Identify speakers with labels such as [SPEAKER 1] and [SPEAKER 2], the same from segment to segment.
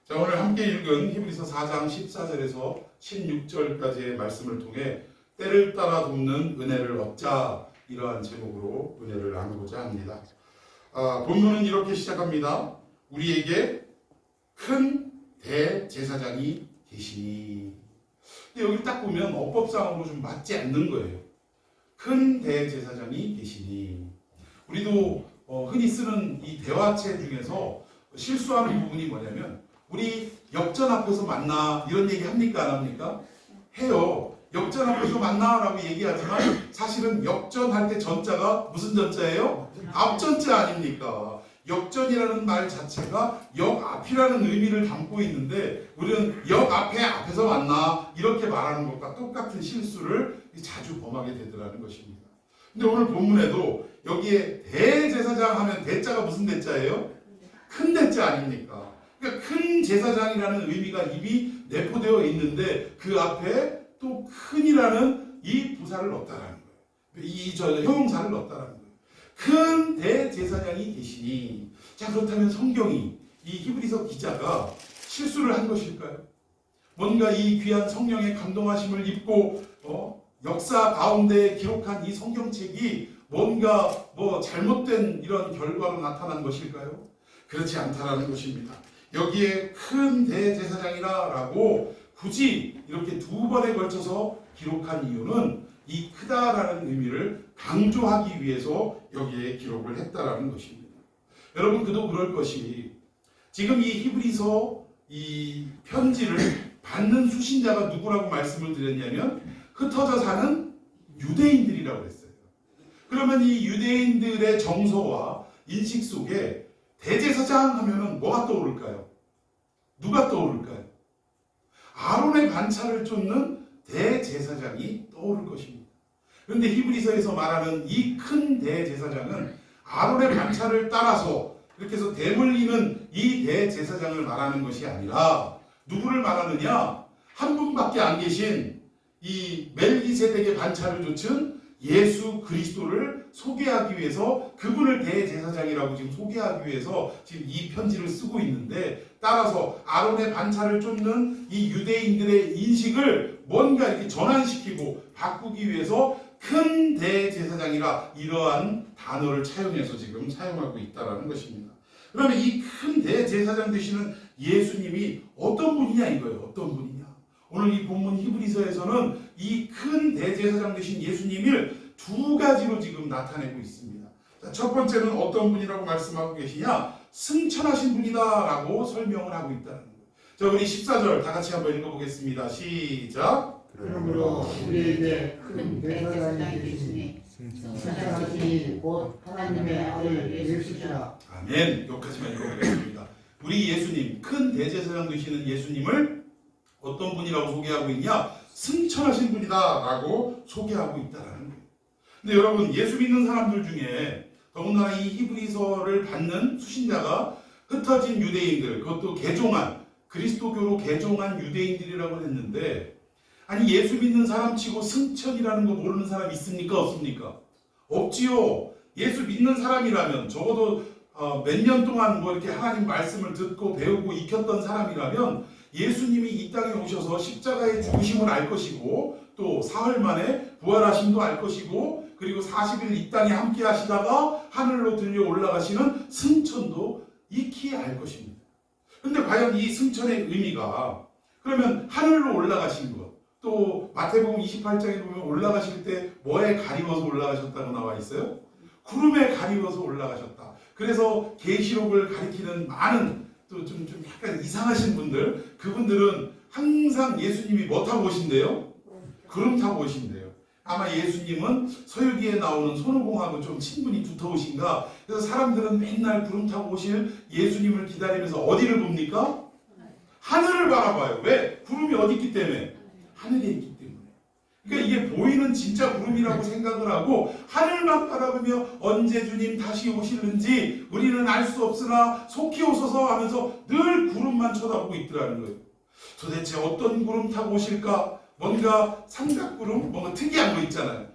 [SPEAKER 1] 자, 오늘 함께 읽은 히브리서 4장 14절에서 16절까지의 말씀을 통해 때를 따라 돕는 은혜를 얻자, 이러한 제목으로 은혜를 나누고자 합니다. 본문은 이렇게 시작합니다. 우리에게 큰 대제사장이 계시니. 근데 여기 딱 보면 어법상으로 좀 맞지 않는 거예요. 큰 대제사장이 계시니. 우리도 흔히 쓰는 이 대화체 중에서 실수하는 부분이 뭐냐면, 우리 역전 앞에서 만나 이런 얘기 합니까? 안 합니까? 해요. 역전 앞에서 만나라고 얘기하지만 사실은 역전할 때 전자가 무슨 전자예요? 앞전자 아닙니까? 역전이라는 말 자체가 역 앞이라는 의미를 담고 있는데, 우리는 역 앞에서 만나 이렇게 말하는 것과 똑같은 실수를 자주 범하게 되더라는 것입니다. 근데 오늘 본문에도 여기에 대제사장 하면 대자가 무슨 대자예요? 큰 대자 아닙니까? 그러니까 큰 제사장이라는 의미가 이미 내포되어 있는데 그 앞에 또 큰이라는 이 부사를 넣었다라는 거예요. 이 형용사를 넣었다라는 거예요. 큰 대제사장이 계시니. 자, 그렇다면 성경이, 이 히브리서 기자가 실수를 한 것일까요? 뭔가 이 귀한 성령의 감동하심을 입고 역사 가운데 기록한 이 성경책이 뭔가 잘못된 이런 결과로 나타난 것일까요? 그렇지 않다라는 것입니다. 여기에 큰 대제사장이라고 굳이 이렇게 두 번에 걸쳐서 기록한 이유는 이 크다라는 의미를 강조하기 위해서 여기에 기록을 했다라는 것입니다. 여러분, 그도 그럴 것이, 지금 이 히브리서 이 편지를 받는 수신자가 누구라고 말씀을 드렸냐면 흩어져 사는 유대인들이라고 했어요. 그러면 이 유대인들의 정서와 인식 속에 대제사장 하면은 뭐가 떠오를까요? 누가 떠오를까요? 아론의 반차를 쫓는 대제사장이 떠오를 것입니다. 그런데 히브리서에서 말하는 이 큰 대제사장은 아론의 반차를 따라서 이렇게 해서 대물리는 이 대제사장을 말하는 것이 아니라 누구를 말하느냐? 한 분밖에 안 계신 이 멜기세덱의 반차를 쫓은 예수 그리스도를 소개하기 위해서, 그분을 대제사장이라고 지금 소개하기 위해서 지금 이 편지를 쓰고 있는데, 따라서 아론의 반차를 쫓는 이 유대인들의 인식을 뭔가 이렇게 전환시키고 바꾸기 위해서 큰 대제사장이라 이러한 단어를 차용해서 지금 사용하고 있다는 것입니다. 그러면 이 큰 대제사장 되시는 예수님이 어떤 분이냐 이거예요. 어떤 분이냐. 오늘 이 본문 히브리서에서는 이 큰 대제사장 되신 예수님을 두 가지로 지금 나타내고 있습니다. 자, 첫 번째는 어떤 분이라고 말씀하고 계시냐? 승천하신 분이다라고 설명을 하고 있다는 거예요. 자, 우리 14절 다 같이 한번 읽어보겠습니다. 시작.
[SPEAKER 2] 그러므로 우리에게 큰 대제사장이 계시니 승천하시니 곧 하나님의 아들 예수시라.
[SPEAKER 1] 아멘. 여기까지만 읽어보겠습니다. 우리 예수님, 큰 대제사장 되시는 예수님을 어떤 분이라고 소개하고 있냐? 승천하신 분이다라고 소개하고 있다라는 거예요. 근데 여러분, 예수 믿는 사람들 중에 더군다나 이 히브리서를 받는 수신자가 흩어진 유대인들, 그것도 개종한, 그리스도교로 개종한 유대인들이라고 했는데, 아니 예수 믿는 사람 치고 승천이라는 거 모르는 사람 있습니까? 없습니까? 없지요. 예수 믿는 사람이라면, 적어도 몇 년 동안 이렇게 하나님 말씀을 듣고 배우고 익혔던 사람이라면 예수님이 이 땅에 오셔서 십자가의 죽으심을 알 것이고, 또 사흘 만에 부활하심도 알 것이고, 그리고 40일 이 땅에 함께 하시다가 하늘로 들려 올라가시는 승천도 익히 알 것입니다. 근데 과연 이 승천의 의미가, 그러면 하늘로 올라가신 것, 또 마태복음 28장에 보면 올라가실 때 뭐에 가리워서 올라가셨다고 나와 있어요? 구름에 가리워서 올라가셨다. 그래서 계시록을 가리키는 많은 또 좀 약간 이상하신 분들, 그분들은 항상 예수님이 뭐 타고 오신대요? 구름 타고 오신대요. 아마 예수님은 서유기에 나오는 손오공하고 좀 친분이 두터우신가? 그래서 사람들은 맨날 구름 타고 오실 예수님을 기다리면서 어디를 봅니까? 하늘을 바라봐요. 왜? 구름이 어디 있기 때문에? 하늘에 있기 때문에. 그러니까 이게 보이는 진짜 구름이라고 생각을 하고 하늘만 바라보며 언제 주님 다시 오시는지 우리는 알 수 없으나 속히 오소서 하면서 늘 구름만 쳐다보고 있더라는 거예요. 도대체 어떤 구름 타고 오실까? 뭔가 삼각구름? 뭔가 특이한 거 있잖아요.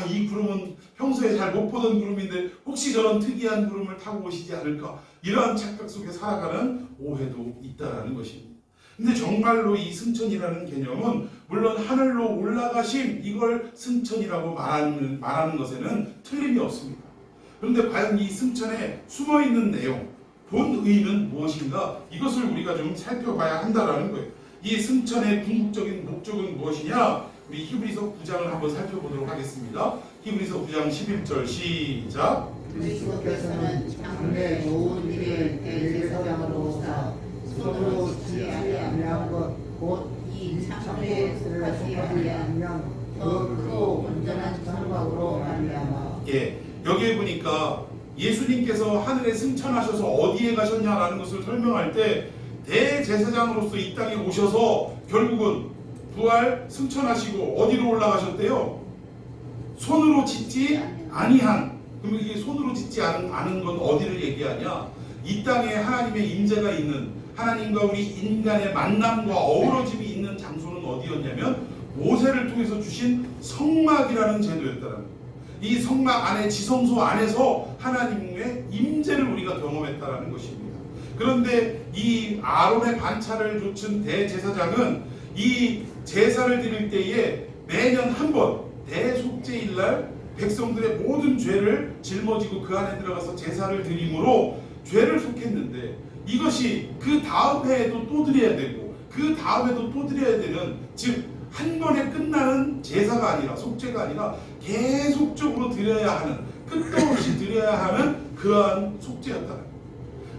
[SPEAKER 1] 이 구름은 평소에 잘 못 보던 구름인데 혹시 저런 특이한 구름을 타고 오시지 않을까, 이러한 착각 속에 살아가는 오해도 있다라는 것입니다. 근데 정말로 이 승천이라는 개념은 물론 하늘로 올라가심, 이걸 승천이라고 말하는 것에는 틀림이 없습니다. 그런데 과연 이 승천에 숨어있는 내용, 본 의는 무엇인가, 이것을 우리가 좀 살펴봐야 한다라는 거예요. 이 승천의 궁극적인 목적은 무엇이냐, 우리 히브리서 9장을 한번 살펴보도록 하겠습니다. 히브리서 9장 11절 시작.
[SPEAKER 2] 그리스도께서는 장래 모든 일을 대제사장으로 오사 손으로 지지 아니한 것곧이 창조에 속하지 아니한 더 크고 온전한 성곽으로 말미암아.
[SPEAKER 1] 예, 여기에 보니까 예수님께서 하늘에 승천하셔서 어디에 가셨냐라는 것을 설명할 때 대제사장으로서 이 땅에 오셔서 결국은 부활 승천하시고 어디로 올라가셨대요? 손으로 짓지 아니한. 그러면 이게 손으로 짓지 않은 건 어디를 얘기하냐? 이 땅에 하나님의 임재가 있는, 하나님과 우리 인간의 만남과 어우러짐이 있는 장소는 어디였냐면 모세를 통해서 주신 성막이라는 제도였다는 거예요. 이 성막 안에, 지성소 안에서 하나님의 임재를 우리가 경험했다라는 것입니다. 그런데 이 아론의 반차를 좇은 대제사장은 이 제사를 드릴 때에 매년 한 번 대속죄일 날 백성들의 모든 죄를 짊어지고 그 안에 들어가서 제사를 드림으로 죄를 속했는데, 이것이 그 다음 해에도 또 드려야 되고 그 다음 해도 또 드려야 되는, 즉 한 번에 끝나는 제사가 아니라, 속죄가 아니라 계속적으로 드려야 하는, 끝도 없이 드려야 하는 그러한 속죄였다는 거예요.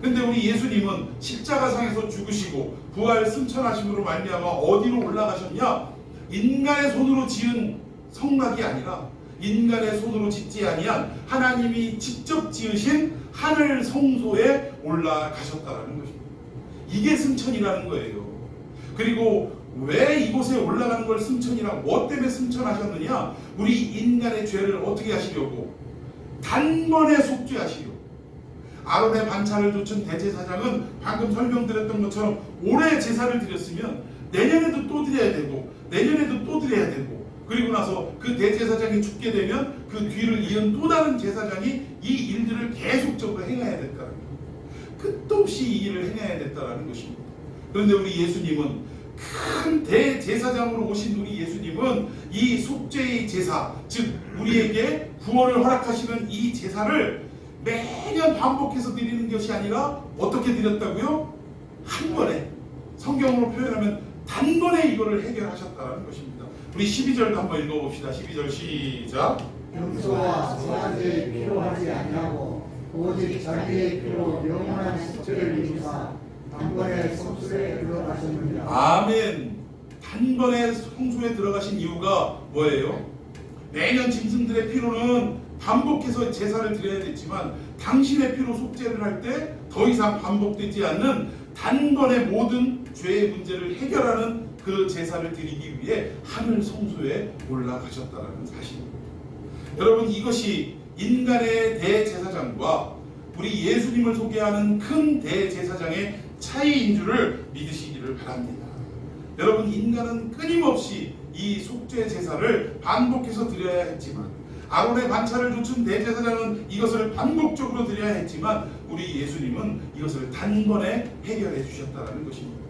[SPEAKER 1] 근데 우리 예수님은 십자가상에서 죽으시고 부활 승천하심으로 말미암아 어디로 올라가셨냐? 인간의 손으로 지은 성막이 아니라 인간의 손으로 짓지 아니한 하나님이 직접 지으신 하늘 성소에 올라가셨다라는 것입니다. 이게 승천이라는 거예요. 그리고 왜 이곳에 올라가는 걸 승천이라고, 뭐 때문에 승천하셨느냐? 우리 인간의 죄를 어떻게 하시려고? 단번에 속죄하시려고. 아론의 반차를 좇은 대제사장은 방금 설명드렸던 것처럼 올해 제사를 드렸으면 내년에도 또 드려야 되고 내년에도 또 드려야 되고, 그리고 나서 그 대제사장이 죽게 되면 그 뒤를 이은 또 다른 제사장이 이 일들을 계속적으로 행해야 됐다는 거예요. 끝도 없이 이 일을 행해야 됐다는 것입니다. 그런데 우리 예수님은, 큰 대제사장으로 오신 우리 예수님은 이 속죄의 제사, 즉 우리에게 구원을 허락하시는 이 제사를 매년 반복해서 드리는 것이 아니라 어떻게 드렸다고요? 한 번에, 성경으로 표현하면 단번에 이거를 해결하셨다는 것입니다. 우리 12절도 한번 읽어봅시다. 12절 시작.
[SPEAKER 2] 용서와 소환이 필요하지 아니하고 오직 자기의 피로 영원한 속죄를 이루사 단번에 성소에 들어가셨느니라.
[SPEAKER 1] 아멘. 단번에 성소에 들어가신 이유가 뭐예요? 매년 짐승들의 피로는 반복해서 제사를 드려야 됐지만 당신의 피로 속죄를 할 때 더 이상 반복되지 않는 단번에 모든 죄의 문제를 해결하는 그 제사를 드리기 위해 하늘 성소에 올라가셨다는 사실입니다. 여러분, 이것이 인간의 대제사장과 우리 예수님을 소개하는 큰 대제사장의 차이인 줄을 믿으시기를 바랍니다. 여러분, 인간은 끊임없이 이 속죄 제사를 반복해서 드려야 했지만, 아론의 반차를 좇은 대제사장은 이것을 반복적으로 드려야 했지만, 우리 예수님은 이것을 단번에 해결해 주셨다는 것입니다.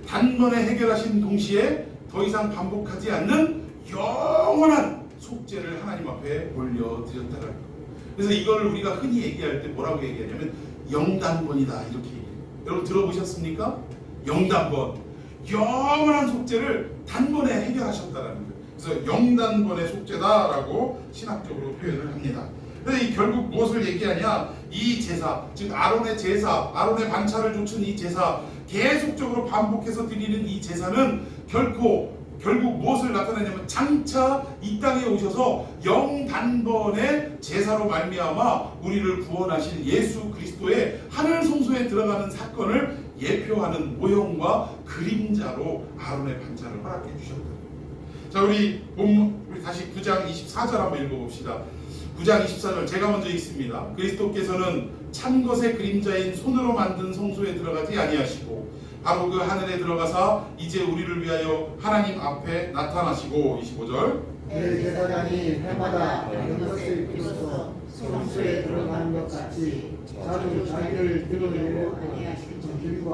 [SPEAKER 1] 단번에 해결하신 동시에 더 이상 반복하지 않는 영원한 속죄를 하나님 앞에 올려드렸다는 거예요. 그래서 이걸 우리가 흔히 얘기할 때 뭐라고 얘기하냐면 영단번이다, 이렇게 얘기해요. 여러분 들어보셨습니까? 영단번. 영원한 속죄를 단번에 해결하셨다는 거예요. 그래서 영단번의 속죄다라고 신학적으로 표현을 합니다. 그래서 이 결국 무엇을 얘기하냐? 이 제사, 즉 아론의 제사, 아론의 반차를 좇은 이 제사, 계속적으로 반복해서 드리는 이 제사는 결국 무엇을 나타내냐면 장차 이 땅에 오셔서 영단번의 제사로 말미암아 우리를 구원하실 예수 그리스도의 하늘 성소에 들어가는 사건을 예표하는 모형과 그림자로 아론의 반차를 허락해 주셨다. 자, 우리 다시 9장 24절 한번 읽어봅시다. 9장 24절 제가 먼저 읽습니다. 그리스도께서는 참 것의 그림자인 손으로 만든 성소에 들어가지 아니하시고 바로 그 하늘에 들어가사 이제 우리를 위하여 하나님 앞에 나타나시고, 25절
[SPEAKER 2] 대제사장이 해마다 다른 것을 비로소 성소에 들어가는 것 같이 자주 자기를 드러내고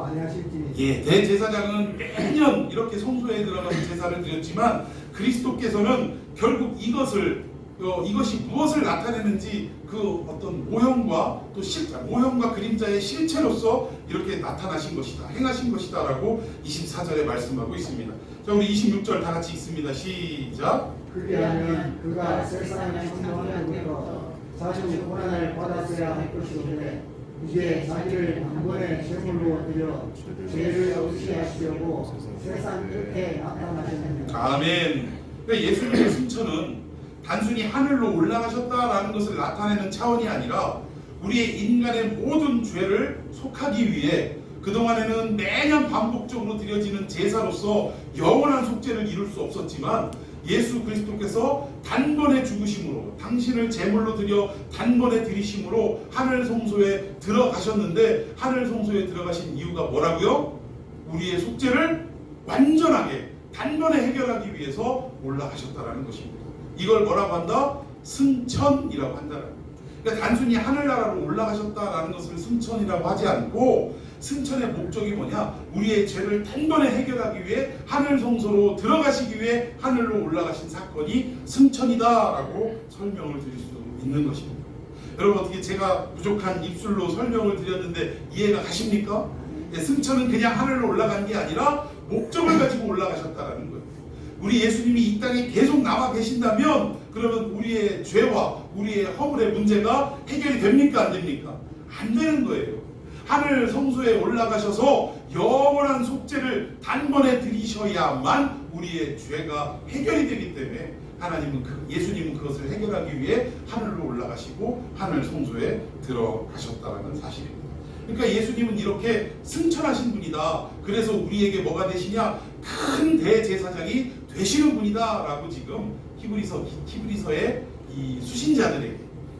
[SPEAKER 2] 아니하실지니.
[SPEAKER 1] 예, 대제사장은 매년 이렇게 성소에 들어가서 제사를 드렸지만 그리스도께서는 결국 이것이 무엇을 나타내는지 그 어떤 모형과 또 모형과 그림자의 실체로서 이렇게 나타나신 것이다, 행하신 것이다라고 24절에 말씀하고 있습니다. 자, 우리 26절 다 같이 읽습니다. 시작.
[SPEAKER 2] 그리하면 그가 세상을 창조하면부터 자주 고난을 받았어야 할 것이오되 이제 자기를 단번에 제물로 드려 죄를 없이 하시려고 세상 끝에 나타나셨느니라.
[SPEAKER 1] 아멘. 그러니까 예수님의 승천은 단순히 하늘로 올라가셨다라는 것을 나타내는 차원이 아니라 우리의 인간의 모든 죄를 속하기 위해 그동안에는 매년 반복적으로 드려지는 제사로서 영원한 속죄를 이룰 수 없었지만 예수 그리스도께서 단번에 죽으심으로 당신을 제물로 드려 단번에 드리심으로 하늘 성소에 들어가셨는데 하늘 성소에 들어가신 이유가 뭐라고요? 우리의 속죄를 완전하게 단번에 해결하기 위해서 올라가셨다라는 것입니다. 이걸 뭐라고 한다? 승천이라고 한다. 그러니까 단순히 하늘나라로 올라가셨다라는 것을 승천이라고 하지 않고 승천의 목적이 뭐냐? 우리의 죄를 단번에 해결하기 위해 하늘 성소로 들어가시기 위해 하늘로 올라가신 사건이 승천이다라고 설명을 드릴 수 있는 것입니다. 여러분 어떻게 제가 부족한 입술로 설명을 드렸는데 이해가 가십니까? 승천은 그냥 하늘로 올라간 게 아니라 목적을 가지고 올라가셨다라는 거예요. 우리 예수님이 이 땅에 계속 남아 계신다면 그러면 우리의 죄와 우리의 허물의 문제가 해결이 됩니까? 안 됩니까? 안 되는 거예요. 하늘 성소에 올라가셔서 영원한 속죄를 단번에 드리셔야만 우리의 죄가 해결이 되기 때문에 예수님은 그것을 해결하기 위해 하늘로 올라가시고 하늘 성소에 들어가셨다는 사실입니다. 그러니까 예수님은 이렇게 승천하신 분이다. 그래서 우리에게 뭐가 되시냐? 큰 대제사장이 되시는 분이다 라고 지금 히브리서의 이 수신자들에게,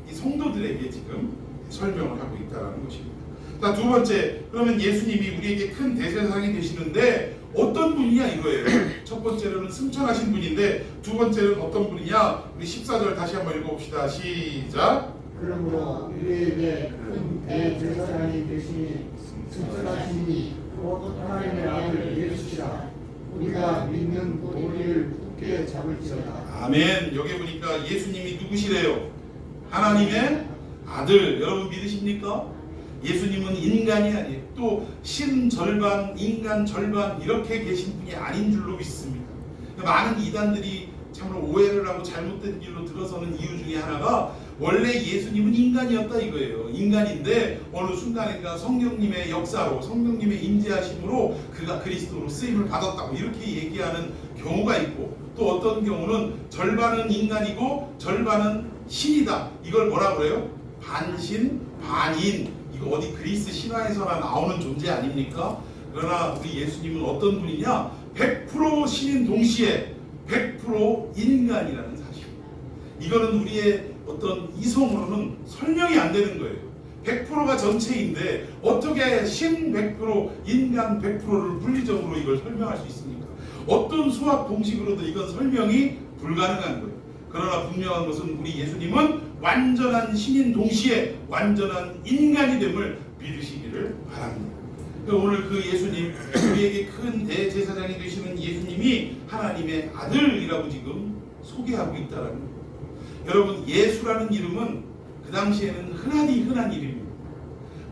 [SPEAKER 1] 이 성도들에게 지금 설명을 하고 있다는 것입니다. 자, 두 번째, 그러면 예수님이 우리에게 큰 대제사장이 되시는데 어떤 분이냐 이거예요. 첫 번째로는 승천하신 분인데 두 번째는 어떤 분이냐? 우리 14절 다시 한번 읽어봅시다. 시작.
[SPEAKER 2] 그러므로 우리에게 큰 대제사장이 되시니 승천하시니 곧 하나님의 아들 예수시라. 우리가 믿는 도리를 굳게 잡을지어다.
[SPEAKER 1] 아멘. 여기 보니까 예수님이 누구시래요? 하나님의 아들. 여러분 믿으십니까? 예수님은 인간이 아니에요. 또 신 절반, 인간 절반 이렇게 계신 분이 아닌 줄로 믿습니다. 많은 이단들이 참으로 오해를 하고 잘못된 길로 들어서는 이유 중에 하나가 원래 예수님은 인간이었다 이거예요. 인간인데 어느 순간인가 성령님의 역사로 성령님의 임재하심으로 그가 그리스도로 쓰임을 받았다고 이렇게 얘기하는 경우가 있고 또 어떤 경우는 절반은 인간이고 절반은 신이다. 이걸 뭐라 그래요? 반신 반인. 이거 어디 그리스 신화에서나 나오는 존재 아닙니까? 그러나 우리 예수님은 어떤 분이냐? 100% 신인 동시에 100% 인간이라는 사실입니다. 이거는 우리의 어떤 이성으로는 설명이 안 되는 거예요. 100%가 전체인데 어떻게 신 100%, 인간 100%를 분리적으로 이걸 설명할 수 있습니까? 어떤 수학 공식으로도 이건 설명이 불가능한 거예요. 그러나 분명한 것은 우리 예수님은 완전한 신인 동시에 완전한 인간이 됨을 믿으시기를 바랍니다. 오늘 그 예수님, 우리에게 큰 대제사장이 되시는 예수님이 하나님의 아들이라고 지금 소개하고 있다는 거예요. 여러분, 예수라는 이름은 그 당시에는 흔한 이름입니다.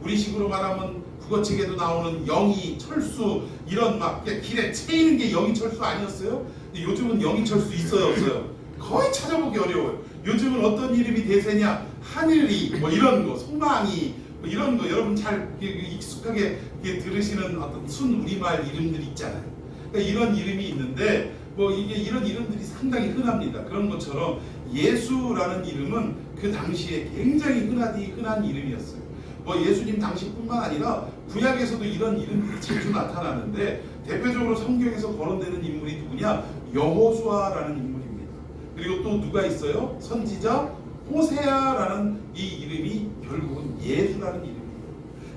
[SPEAKER 1] 우리식으로 말하면 국어책에도 나오는 영희, 철수 이런 막 길에 채이는 게 영희, 철수 아니었어요? 근데 요즘은 영희, 철수 있어요, 없어요? 거의 찾아보기 어려워요. 요즘은 어떤 이름이 대세냐? 하늘이, 뭐 이런 거, 소망이, 뭐 이런 거 여러분 잘 익숙하게 들으시는 어떤 순 우리말 이름들 있잖아요. 그러니까 이런 이름이 있는데 뭐 이게 이런 이름들이 상당히 흔합니다. 그런 것처럼 예수라는 이름은 그 당시에 굉장히 흔한 이름이었어요. 뭐 예수님 당시뿐만 아니라 구약에서도 이런 이름들이 자주 나타나는데 대표적으로 성경에서 거론되는 인물이 누구냐? 여호수아라는 인물입니다. 그리고 또 누가 있어요? 선지자 호세아라는 이 이름이 결국은 예수라는 이름이에요.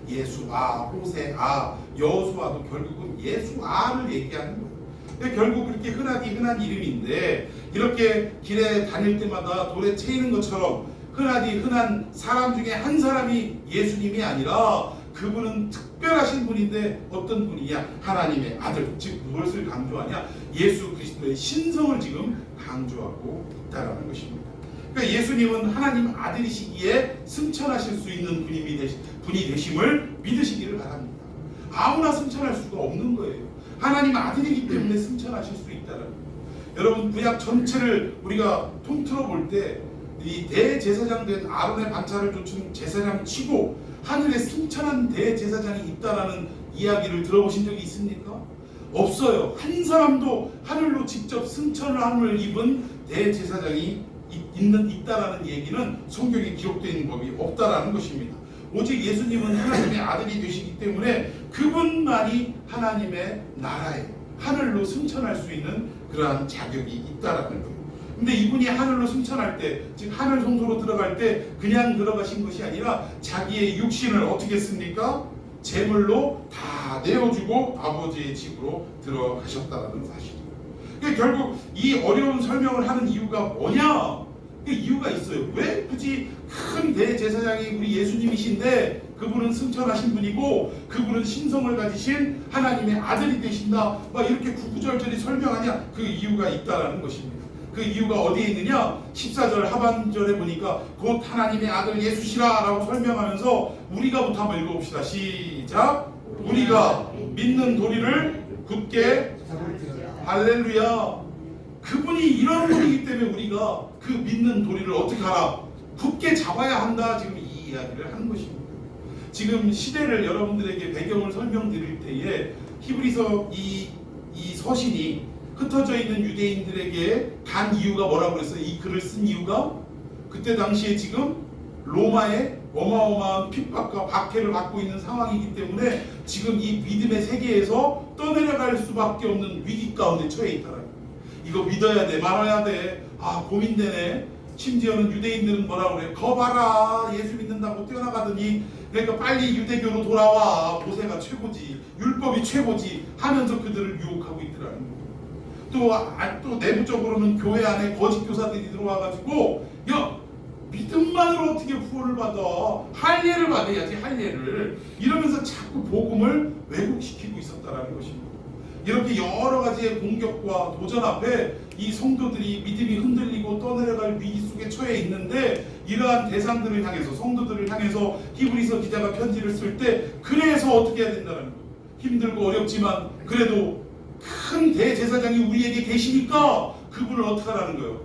[SPEAKER 1] 예수아, 호세아, 여호수아도 결국은 예수아를 얘기하는 거예요. 결국 그렇게 흔한 이름인데 이렇게 길에 다닐 때마다 돌에 채이는 것처럼 흔한 사람 중에 한 사람이 예수님이 아니라 그분은 특별하신 분인데 어떤 분이냐? 하나님의 아들, 즉 무엇을 강조하냐? 예수 그리스도의 신성을 지금 강조하고 있다는 것입니다. 그러니까 예수님은 하나님 아들이시기에 승천하실 수 있는 분이 되심을 믿으시기를 바랍니다. 아무나 승천할 수가 없는 거예요. 하나님 아들이기 때문에 승천하실 수 있다는 거예요. 여러분 구약 전체를 우리가 통틀어 볼 때 이 대제사장 된 아론의 반차를 쫓은 제사장 치고 하늘에 승천한 대제사장이 있다라는 이야기를 들어보신 적이 있습니까? 없어요. 한 사람도 하늘로 직접 승천을 함을 입은 대제사장이 있다라는 얘기는 성경에 기록되어 있는 법이 없다라는 것입니다. 오직 예수님은 하나님의 아들이 되시기 때문에 그분만이 하나님의 나라에 하늘로 승천할 수 있는 그러한 자격이 있다라는 거예요. 근데 이분이 하늘로 승천할 때, 즉 하늘 성소로 들어갈 때 그냥 들어가신 것이 아니라 자기의 육신을 어떻게 했습니까? 제물로 다 내어주고 아버지의 집으로 들어가셨다는 사실이에요. 그러니까 결국 이 어려운 설명을 하는 이유가 뭐냐? 그 이유가 있어요. 왜 굳이 큰 대제사장이 우리 예수님이신데 그분은 승천하신 분이고 그분은 신성을 가지신 하나님의 아들이 되신다, 막 이렇게 구구절절히 설명하냐? 그 이유가 있다라는 것입니다. 그 이유가 어디에 있느냐? 14절 하반절에 보니까 곧 하나님의 아들 예수시라 라고 설명하면서 우리가부터 한번 읽어봅시다. 시작. 우리가 믿는 도리를 굳게 할렐루야. 그분이 이런 분이기 때문에 우리가 그 믿는 도리를 어떻게 하라? 굳게 잡아야 한다. 지금 이 이야기를 하는 것입니다. 지금 시대를 여러분들에게 배경을 설명드릴 때에 히브리서 이 서신이 흩어져 있는 유대인들에게 간 이유가 뭐라고 그랬어요? 이 글을 쓴 이유가 그때 당시에 지금 로마의 어마어마한 핍박과 박해를 받고 있는 상황이기 때문에 지금 이 믿음의 세계에서 떠내려갈 수밖에 없는 위기 가운데 처해 있다는 거예요. 이거 믿어야 돼, 말아야 돼. 아, 고민되네. 심지어는 유대인들은 뭐라고 그래요? 거 봐라, 예수 믿는다고 뛰어나가더니 그러니까 빨리 유대교로 돌아와, 모세가 최고지, 율법이 최고지 하면서 그들을 유혹하고 있더라는 거예요. 또 내부적으로는 교회 안에 거짓 교사들이 들어와가지고 야, 믿음만으로 어떻게 구원을 받아? 할례를 받아야지, 할례를. 이러면서 자꾸 복음을 왜곡시키고 있었다라는 것입니다. 이렇게 여러 가지의 공격과 도전 앞에 이 성도들이 믿음이 흔들리고 떠내려갈 위기 속에 처해 있는데 이러한 대상들을 향해서, 성도들을 향해서 히브리서 기자가 편지를 쓸 때 그래서 어떻게 해야 된다는 거예요. 힘들고 어렵지만 그래도 큰 대제사장이 우리에게 계시니까 그분을 어떻게 하라는 거예요?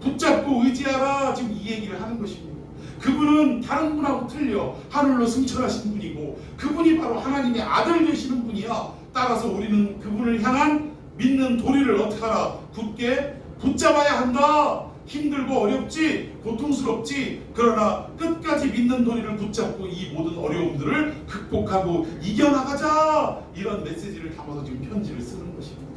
[SPEAKER 1] 붙잡고 의지하라. 지금 이 얘기를 하는 것입니다. 그분은 다른 분하고 틀려 하늘로 승천하신 분이고 그분이 바로 하나님의 아들 되시는 분이야. 따라서 우리는 그분을 향한 믿는 도리를 어떻게 하라? 굳게 붙잡아야 한다. 힘들고 어렵지, 고통스럽지, 그러나 끝까지 믿는 도리를 붙잡고 이 모든 어려움들을 극복하고 이겨나가자. 이런 메시지를 담아서 지금 편지를 쓰는 것입니다.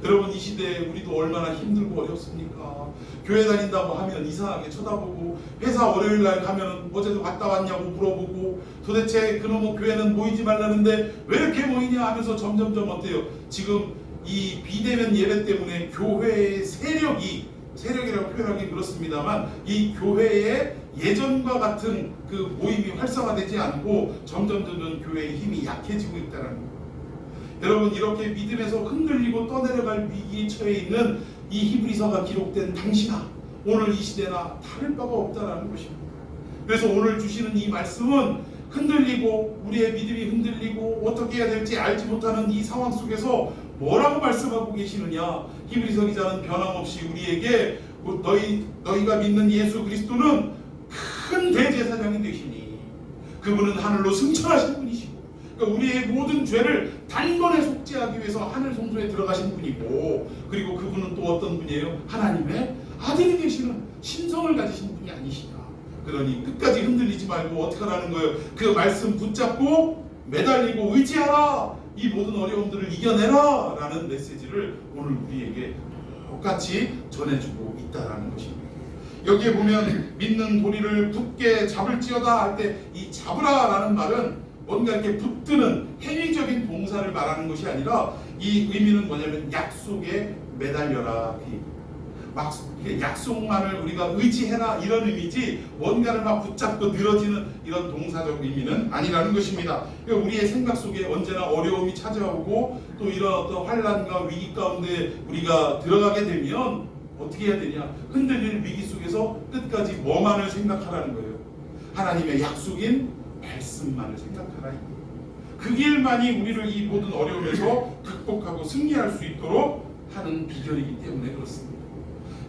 [SPEAKER 1] 여러분, 이 시대에 우리도 얼마나 힘들고 어렵습니까? 교회 다닌다고 하면 이상하게 쳐다보고, 회사 월요일날 가면 어제도 갔다 왔냐고 물어보고, 도대체 그놈의 교회는 모이지 말라는데 왜 이렇게 모이냐 하면서 점점점 어때요? 지금 이 비대면 예배 때문에 교회의 세력이라고 표현하기 그렇습니다만 이 교회의 예전과 같은 그 모임이 활성화되지 않고 점점 교회의 힘이 약해지고 있다는 거예요. 여러분, 이렇게 믿음에서 흔들리고 떠내려갈 위기에 처해 있는 이 히브리서가 기록된 당시나 오늘 이 시대나 다를 바가 없다는 것입니다. 그래서 오늘 주시는 이 말씀은 흔들리고 우리의 믿음이 흔들리고 어떻게 해야 될지 알지 못하는 이 상황 속에서 뭐라고 말씀하고 계시느냐? 히브리서 기자는 변함없이 우리에게 너희가 믿는 예수 그리스도는 큰 대제사장이 되시니 그분은 하늘로 승천하신 분이시고, 그러니까 우리의 모든 죄를 단번에 속죄하기 위해서 하늘 성소에 들어가신 분이고, 그리고 그분은 또 어떤 분이에요? 하나님의 아들이 되시는 신성을 가지신 분이 아니시냐? 그러니 끝까지 흔들리지 말고 어떻게 하라는 거예요? 그 말씀 붙잡고 매달리고 의지하라. 이 모든 어려움들을 이겨내라 라는 메시지를 오늘 우리에게 똑같이 전해주고 있다는 것입니다. 여기에 보면 믿는 도리를 굳게 잡을지어다 할 때 이 잡으라 라는 말은 뭔가 이렇게 붙드는 행위적인 동사를 말하는 것이 아니라 이 의미는 뭐냐면 약속에 매달려라. 막 약속만을 우리가 의지해라 이런 의미지 뭔가를 막 붙잡고 늘어지는 이런 동사적 의미는 아니라는 것입니다. 그러니까 우리의 생각 속에 언제나 어려움이 찾아오고 또 이런 어떤 환난과 위기 가운데 우리가 들어가게 되면 어떻게 해야 되냐? 흔들릴 위기 속에서 끝까지 뭐만을 생각하라는 거예요. 하나님의 약속인 말씀만을 생각하라. 그 길만이 우리를 이 모든 어려움에서 극복하고 승리할 수 있도록 하는 비결이기 때문에 그렇습니다.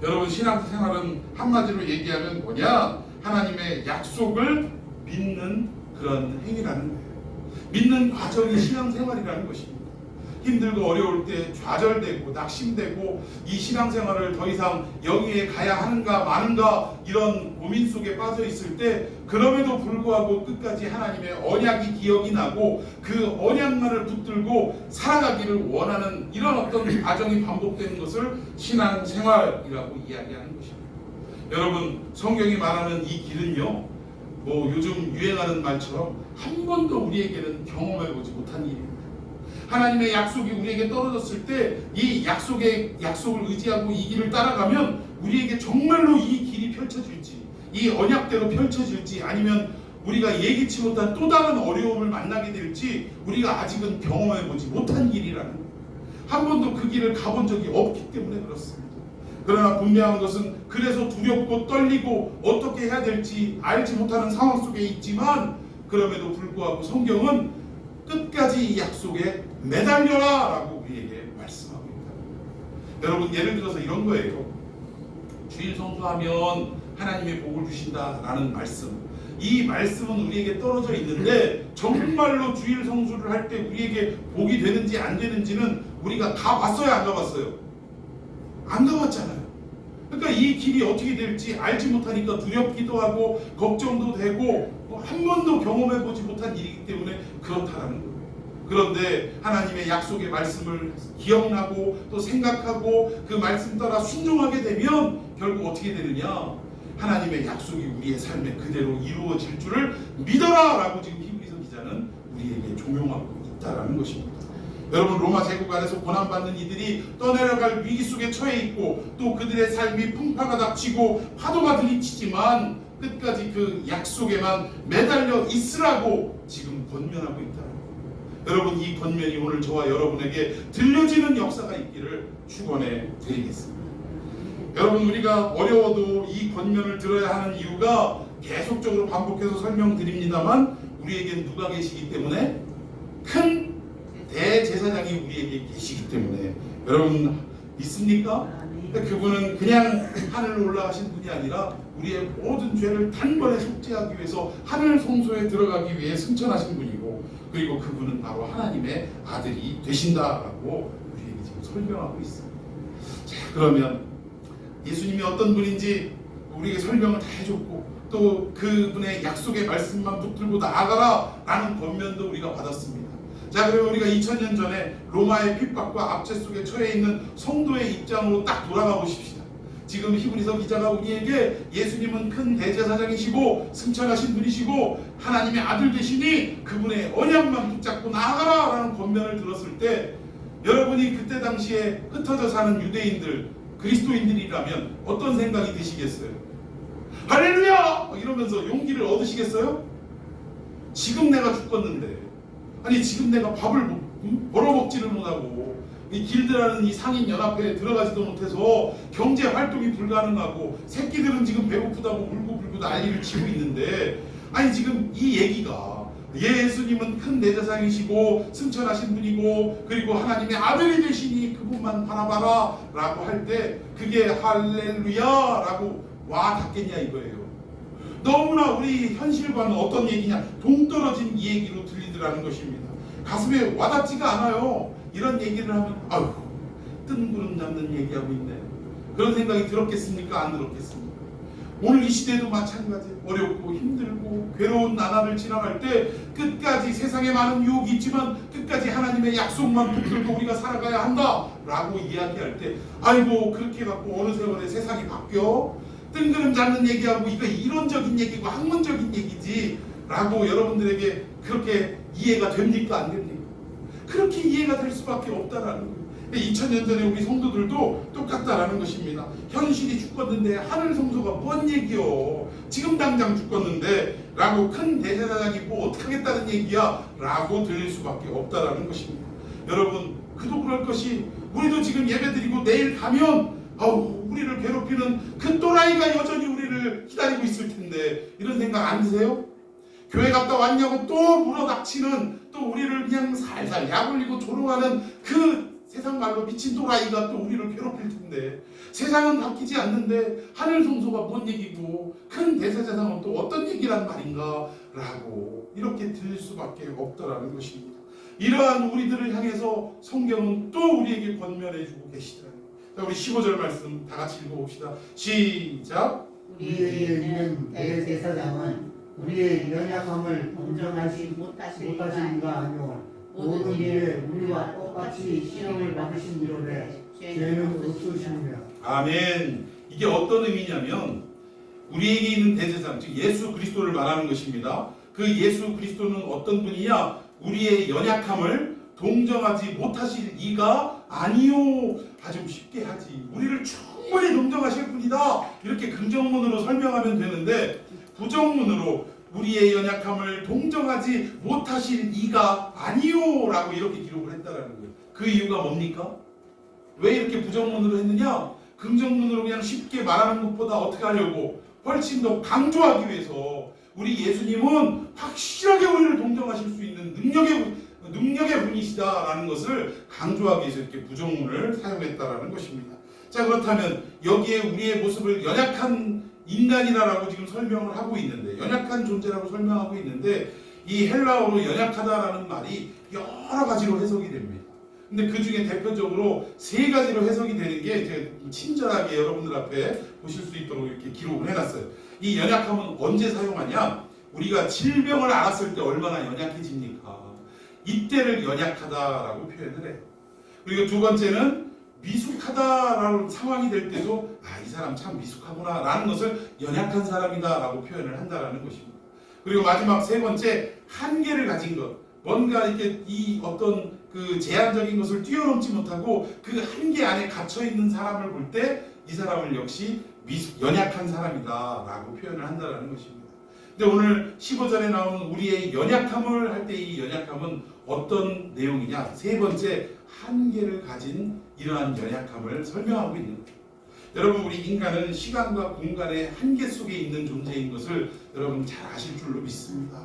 [SPEAKER 1] 여러분, 신앙생활은 한마디로 얘기하면 뭐냐? 하나님의 약속을 믿는 그런 행위라는 거예요. 믿는 과정이 신앙생활이라는 것입니다. 힘들고 어려울 때 좌절되고 낙심되고 이 신앙생활을 더 이상 여기에 가야 하는가 마는가 이런 고민 속에 빠져 있을 때 그럼에도 불구하고 끝까지 하나님의 언약이 기억이 나고 그 언약만을 붙들고 살아가기를 원하는 이런 어떤 과정이 반복되는 것을 신앙생활이라고 이야기하는 것입니다. 여러분, 성경이 말하는 이 길은요, 뭐 요즘 유행하는 말처럼 한 번도 우리에게는 경험해보지 못한 일입니다. 하나님의 약속이 우리에게 떨어졌을 때 이 약속을 의지하고 이 길을 따라가면 우리에게 정말로 이 길이 펼쳐질지, 이 언약대로 펼쳐질지, 아니면 우리가 예기치 못한 또 다른 어려움을 만나게 될지 우리가 아직은 경험해보지 못한 길이라는 거예요. 한 번도 그 길을 가본 적이 없기 때문에 그렇습니다. 그러나 분명한 것은 그래서 두렵고 떨리고 어떻게 해야 될지 알지 못하는 상황 속에 있지만 그럼에도 불구하고 성경은 끝까지 이 약속에 매달려라 라고 우리에게 말씀하고 있다. 여러분, 예를 들어서 이런 거예요. 주일 성수하면 하나님의 복을 주신다라는 말씀, 이 말씀은 우리에게 떨어져 있는데 정말로 주일 성수를 할 때 우리에게 복이 되는지 안 되는지는 우리가 다 봤어요, 안 가봤어요? 안 가봤잖아요. 그러니까 이 길이 어떻게 될지 알지 못하니까 두렵기도 하고 걱정도 되고 한 번도 경험해보지 못한 일이기 때문에 그렇다라는 거예요. 그런데 하나님의 약속의 말씀을 기억나고 또 생각하고 그 말씀 따라 순종하게 되면 결국 어떻게 되느냐? 하나님의 약속이 우리의 삶에 그대로 이루어질 줄을 믿어라 라고 지금 히브리서 기자는 우리에게 조명하고 있다라는 것입니다. 여러분, 로마 제국 안에서 고난받는 이들이 떠내려갈 위기 속에 처해 있고 또 그들의 삶이 풍파가 닥치고 파도가 들이치지만 끝까지 그 약속에만 매달려 있으라고 지금 권면하고 있다는 거예요. 여러분, 이 권면이 오늘 저와 여러분에게 들려지는 역사가 있기를 축원해 드리겠습니다. 여러분, 우리가 어려워도 이 권면을 들어야 하는 이유가 계속적으로 반복해서 설명드립니다만 우리에겐 누가 계시기 때문에? 큰 대제사장이 우리에게 계시기 때문에. 여러분, 믿습니까? 그분은 그냥 하늘로 올라가신 분이 아니라 우리의 모든 죄를 단번에 속죄하기 위해서 하늘 성소에 들어가기 위해 승천하신 분이고, 그리고 그분은 바로 하나님의 아들이 되신다라고 우리에게 지금 설명하고 있습니다. 자, 그러면 예수님이 어떤 분인지 우리에게 설명을 다 해줬고 또 그분의 약속의 말씀만 붙들고 나아가라 라는 권면도 우리가 받았습니다. 자, 그러면 우리가 2000년 전에 로마의 핍박과 압제 속에 처해 있는 성도의 입장으로 딱 돌아가 보십시다. 지금 히브리서 기자가 우리에게 예수님은 큰 대제사장이시고 승천하신 분이시고 하나님의 아들 되시니 그분의 언약만 붙잡고 나아가라 라는 권면을 들었을 때 여러분이 그때 당시에 흩어져 사는 유대인들, 그리스도인들이라면 어떤 생각이 드시겠어요? 할렐루야! 이러면서 용기를 얻으시겠어요? 지금 내가 죽었는데, 아니 지금 내가 밥을 벌어먹지를 못하고 이 길드라는 이 상인 연합회에 들어가지도 못해서 경제 활동이 불가능하고 새끼들은 지금 배고프다고 울고불고 난리를 치고 있는데, 아니 지금 이 얘기가 예수님은 큰 대제사장이시고 승천하신 분이고 그리고 하나님의 아들이 되시니 그분만 바라봐라 라고 할 때 그게 할렐루야 라고 와 닿겠냐 이거예요. 너무나 우리 현실과는 어떤 얘기냐, 동떨어진 이 얘기로 들리더라는 것입니다. 가슴에 와닿지가 않아요. 이런 얘기를 하면 아유, 뜬구름 잡는 얘기하고 있네, 그런 생각이 들었겠습니까? 안 들었겠습니까? 오늘 이 시대도 마찬가지. 어렵고 힘들고 괴로운 나날을 지나갈 때 끝까지 세상에 많은 유혹이 있지만 끝까지 하나님의 약속만 붙들고 우리가 살아가야 한다 라고 이야기할 때 아이고, 그렇게 갖고 어느 세월에 세상이 바뀌어? 뜬구름 잡는 얘기하고 이거 이론적인 얘기고 학문적인 얘기지 라고 여러분들에게 그렇게 이해가 됩니까? 안 됩니까? 그렇게 이해가 될 수밖에 없다라는 거예요. 2000년 전에 우리 성도들도 똑같다라는 것입니다. 현실이 죽었는데 하늘 성소가 뭔 얘기요? 지금 당장 죽었는데 라고 큰 대제사장이 뭐 어떡하겠다는 얘기야? 라고 들릴 수밖에 없다라는 것입니다. 여러분, 그도 그럴 것이 우리도 지금 예배드리고 내일 가면 우리를 괴롭히는 그 또라이가 여전히 우리를 기다리고 있을 텐데 이런 생각 안 드세요? 교회 갔다 왔냐고 또 물어닥치는, 또 우리를 그냥 살살 약올리고 조롱하는 그 세상 말로 미친 또라이가 또 우리를 괴롭힐 텐데, 세상은 바뀌지 않는데 하늘 성소가 뭔 얘기고 큰 대제사장은 또 어떤 얘기란 말인가 라고 이렇게 들릴 수밖에 없다라는 것입니다. 이러한 우리들을 향해서 성경은 또 우리에게 권면해주고 계시더라고요. 자, 우리 15절 말씀 다 같이 읽어봅시다. 시작.
[SPEAKER 2] 우리에게 있는 대제사장은 우리의 연약함을 인정하지 못하시니가 아니오 모든 일에 우리와 똑같이 시험을 받으신 이로되 죄는 없으시느냐.
[SPEAKER 1] 아멘. 이게 어떤 의미냐면 우리에게 있는 대제사장, 즉 예수 그리스도를 말하는 것입니다. 그 예수 그리스도는 어떤 분이냐? 우리의 연약함을 동정하지 못하실 이가 아니요. 아주 쉽게 하지. 우리를 충분히 동정하실 분이다. 이렇게 긍정문으로 설명하면 되는데, 부정문으로 우리의 연약함을 동정하지 못하실 이가 아니요 라고 이렇게 기록을 했다라는 거예요. 그 이유가 뭡니까? 왜 이렇게 부정문으로 했느냐? 긍정문으로 그냥 쉽게 말하는 것보다 어떻게 하려고? 훨씬 더 강조하기 위해서 우리 예수님은 확실하게 우리를 동정하실 수 있는 능력의 분이시다라는 것을 강조하기 위해서 이렇게 부정문을 사용했다라는 것입니다. 자, 그렇다면 여기에 우리의 모습을 연약한 인간이라고 지금 설명을 하고 있는데, 연약한 존재라고 설명하고 있는데, 이 헬라어로 연약하다라는 말이 여러 가지로 해석이 됩니다. 근데 그 중에 대표적으로 세 가지로 해석이 되는 게 제가 친절하게 여러분들 앞에 보실 수 있도록 이렇게 기록을 해놨어요. 이 연약함은 언제 사용하냐? 우리가 질병을 앓았을 때 얼마나 연약해집니까? 이때를 연약하다라고 표현을 해요. 그리고 두 번째는 미숙하다라는 상황이 될 때도 이 사람 참 미숙하구나 라는 것을 연약한 사람이다 라고 표현을 한다라는 것입니다. 그리고 마지막 세 번째, 한계를 가진 것, 뭔가 이렇게 이 어떤 그 제한적인 것을 뛰어넘지 못하고 그 한계 안에 갇혀있는 사람을 볼 때 이 사람을 역시 연약한 사람이다 라고 표현을 한다라는 것입니다. 근데 오늘 15절에 나오는 우리의 연약함을 할 때 이 연약함은 어떤 내용이냐? 세 번째, 한계를 가진 이러한 연약함을 설명하고 있는 거예요. 여러분, 우리 인간은 시간과 공간의 한계 속에 있는 존재인 것을 여러분 잘 아실 줄로 믿습니다.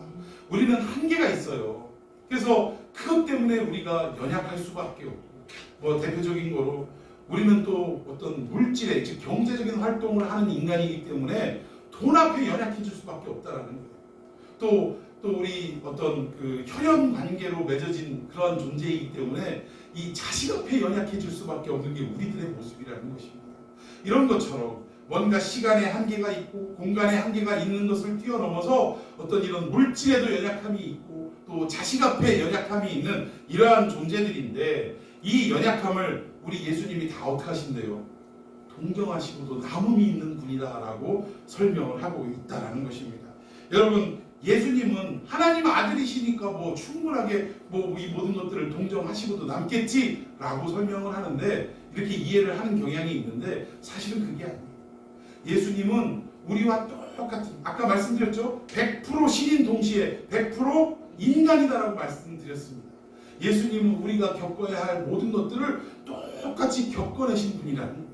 [SPEAKER 1] 우리는 한계가 있어요. 그래서 그것 때문에 우리가 연약할 수밖에 없고, 대표적인 거로 우리는 또 어떤 물질의, 즉 경제적인 활동을 하는 인간이기 때문에 돈 앞에 연약해질 수밖에 없다라는 거예요. 또 우리 어떤 그 혈연 관계로 맺어진 그런 존재이기 때문에 이 자식 앞에 연약해질 수밖에 없는 게 우리들의 모습이라는 것입니다. 이런 것처럼 뭔가 시간의 한계가 있고 공간의 한계가 있는 것을 뛰어넘어서 어떤 이런 물질에도 연약함이 있고 또 자식 앞에 연약함이 있는 이러한 존재들인데, 이 연약함을 우리 예수님이 다 어떻게 하신대요? 동정하시고도 남음이 있는 분이다라고 설명을 하고 있다라는 것입니다. 여러분, 예수님은 하나님 아들이시니까 충분하게 이 모든 것들을 동정하시고도 남겠지라고 설명을 하는데, 이렇게 이해를 하는 경향이 있는데 사실은 그게 아니에요. 예수님은 우리와 똑같은, 아까 말씀드렸죠? 100% 신인 동시에 100% 인간이다라고 말씀드렸습니다. 예수님은 우리가 겪어야 할 모든 것들을 똑같이 겪어내신 분이라는 거예요.